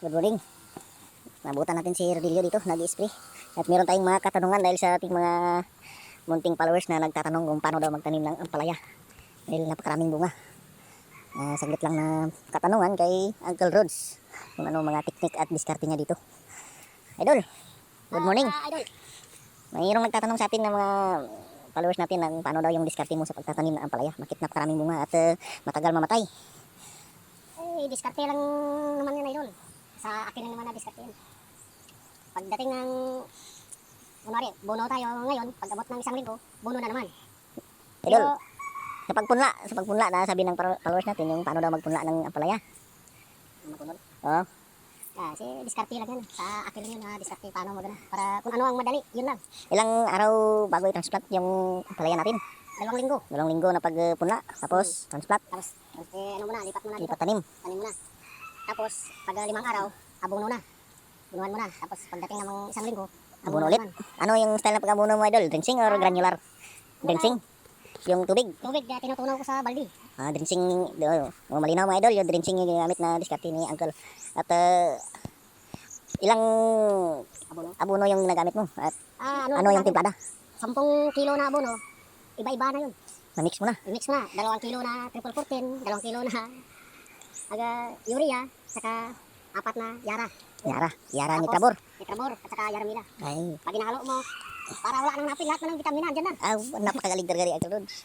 Good morning. Nabutan natin si Rodilio dito, nag-i-spray. At meron tayong mga katanungan dahil sa ating mga munting followers na nagtatanong kung paano daw magtanim ng ampalaya. Dahil napakaraming bunga. Saglit lang na katanungan kay Uncle Rods. Kung ano mga teknik at diskarte niya dito. Idol, good morning. Idol. Mayroong nagtatanong sa atin ng mga followers natin ng paano daw yung diskarte mo sa pagtatanim ng ampalaya. Bakit napakaraming bunga at matagal mamatay? Diskarte lang naman yan, Idol. Sa akin lang naman na diskarte yan. Pagdating ng, kunwari, buno tayo ngayon, pag abot ng 1 linggo, buno na naman. Idol, sa pagpunla, nasabi ng followers natin yung paano daw magpunla ng ampalaya. Mapunod. Oo. Kasi diskarte lang yan. Sa akin lang yun na diskarte paano magana. Para kung ano ang madali, yun lang. Ilang araw bago i-transplant yung ampalaya natin? 2 linggo. 2 linggo na pagpunla, tapos transplant, Tapos, ano muna, lipat muna dito. lipat tanim. Tanim muna. Tapos, pag 5 araw, abono na. Bunuhan mo na. Tapos, pagdating ng 1 linggo, Abono ulit. naman. Ano yung style na pag-abono mo, idol? Drenching or granular? Drenching? Yung tubig? Tubig, tinutunaw ko sa balde. Drenching, malinaw mga idol, yung drenching yung ginamit na diskarte ni Uncle. At ilang abono yung ginagamit mo? At ano yung timplada? 10 kilo na abono, iba-iba na yun. Na-mix mo na. I-mix mo na, 2 kilo na triple 14, 2 kilo na urea, saka 4 na yara. Yara ni Tapos, Trabor. Nitrabor, at saka yaramila. Ay, Pag inahalo mo, para wala nang napil, lahat na ng vitamina, andyan na. napakagaling talaga ni Uncle Rods.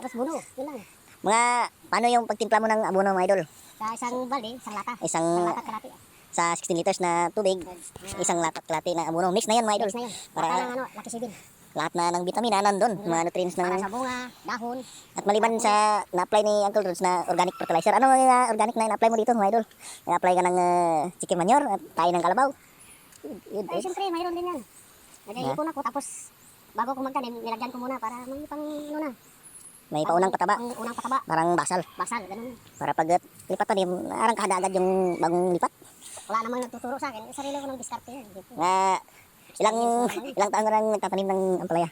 Tapos buno, yun lang. Paano yung pagtimpla mo ng abono mga idol? Sa isang balde, isang lata. Isang lata at kalati. sa 16 liters na tubig, isang latat kalate na abono. Mix na yan mga idol. Mix na yun. Para Lata ng Lucky 7. lahat na ng vitamina nandun, mga nutrients Para ng... sa bunga, dahon. At maliban sa na-apply ni Uncle Rods na organic fertilizer, ano organic na na-apply mo dito mga idol? Na-apply ka ng chicken manure at tayo ng kalabaw. Ay, siyempre, mayroon din yan. Nag-iipon ako, tapos bago ko magtanim, nilagyan ko muna para may pang ano na. May paunang pataba, Ang unang pataba, parang basal. basal, ganun. Para pag lipat tanim, arang kahada agad yung bagong lipat. Wala namang nagtuturo sa akin, sarili ko ng diskarte yan. Ilang taon ka nang nagtatanim ng ampalaya?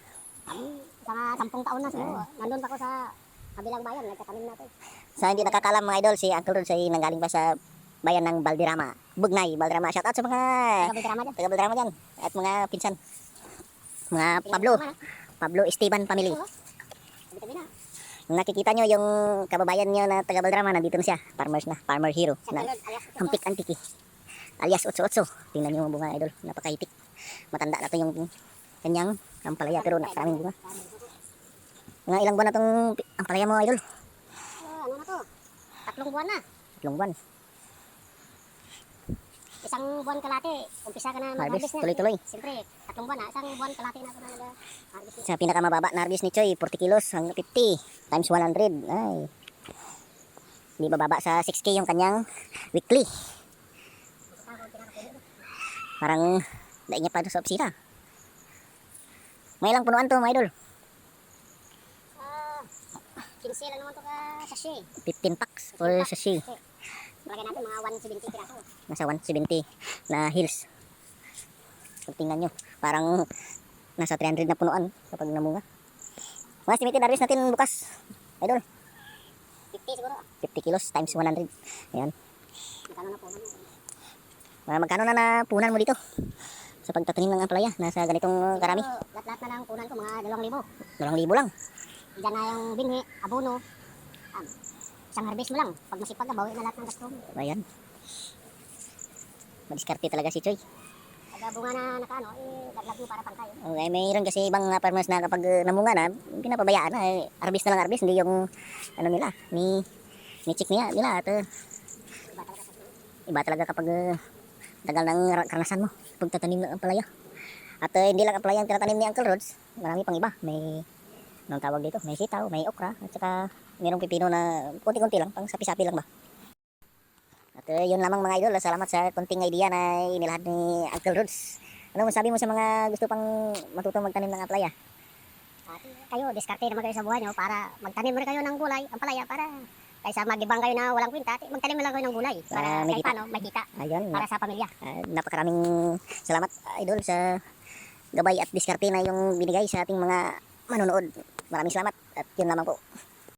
Sa 10 taon na siguro. Nandun pa ako sa kabilang bayan, nagtatanim na ito. Sa hindi nakakalam mga idol, si Uncle Rods ay nanggaling pa sa bayan ng Balderrama. Bugnay, Balderrama. Shout out sa mga Taga-Balderrama dyan. taga Balderrama dyan. At mga pinsan. Mga Pablo Esteban family. Vitamina. Nakikita nyo yung kababayan nyo na taga Balderrama, nandito na siya. Farmer hero. Na, hampik antiki. Alias 88. Tingnan nyo yung bunga idol. Napakahitik. Matanda na to yung kanyang ampalaya pero nakaraming bunga. Mga ilang buwan na tong ampalaya mo idol? Ano na to? 3 buwan na. 3 buwan. 1 buwan kalate, umpisa ka na Harvest, mag-harvest na. tuloy-tuloy. Siyempre, 3 buwan na, 1 buwan kalate na ako na nag-harvest na. Sa pinakamababa na harvest ni Choy, 40 kilos hanggang 50 times 100. Ay. Hindi bababa sa 6K yung kanyang weekly. Parang daig niya pa ito sa opisina. May ilang punuan to mga idol? 15 lang naman to ka sachet. 15 packs for sachet. Malagay natin mga 170 piraso. Nasa 170 na hills. So, tingnan nyo, parang nasa 300 na punuan kapag namunga. Mga estimated harvest natin bukas, idol. 50 siguro. 50 kilos times 100. Ayan. Magkano na po? Magkano na napunan mo dito sa pagtatanim ng ampalaya? Nasa ganitong karami? Lahat-lahat na lang punan ko, mga 2,000. 2,000 lang. Diyan na yung binhi, abono. Isang harvest mo lang. Pag masipag ka, bawi na lahat ng gasto mo. Ayan. Madiskarte talaga si Choy. Pag bunga na nakaano, laglag mo para pangkay. Okay, mayroon kasi ibang farmers na kapag namunga na, pinapabayaan na. Harvest na lang harvest, hindi yung ano nila, ni chick nila. At iba talaga kapag tagal ng karanasan mo pagtatanim ng ampalaya. At hindi lang ampalaya ang tinatanim ni Uncle Rods, marami pang iba. May anong tawag dito? May sitaw, may okra, at saka mayroong pipino na konti-konti lang, pang sapi-sapi lang ba. At yun lamang mga idol, salamat sa konting idea na inilahad ni Uncle Rods. Ano masabi mo sa mga gusto pang matutong magtanim ng ampalaya? Kayo, diskarte naman kayo sa buhay nyo para magtanim mo rin kayo ng gulay, ampalaya, para kaysa magibang kayo na walang kwinta, magtanim mo lang kayo ng gulay para may kahit kita. paano, may kita Ayun, para sa pamilya. napakaraming salamat idol sa gabay at diskarte na yung binigay sa ating mga manonood. Maraming salamat at yun lamang po.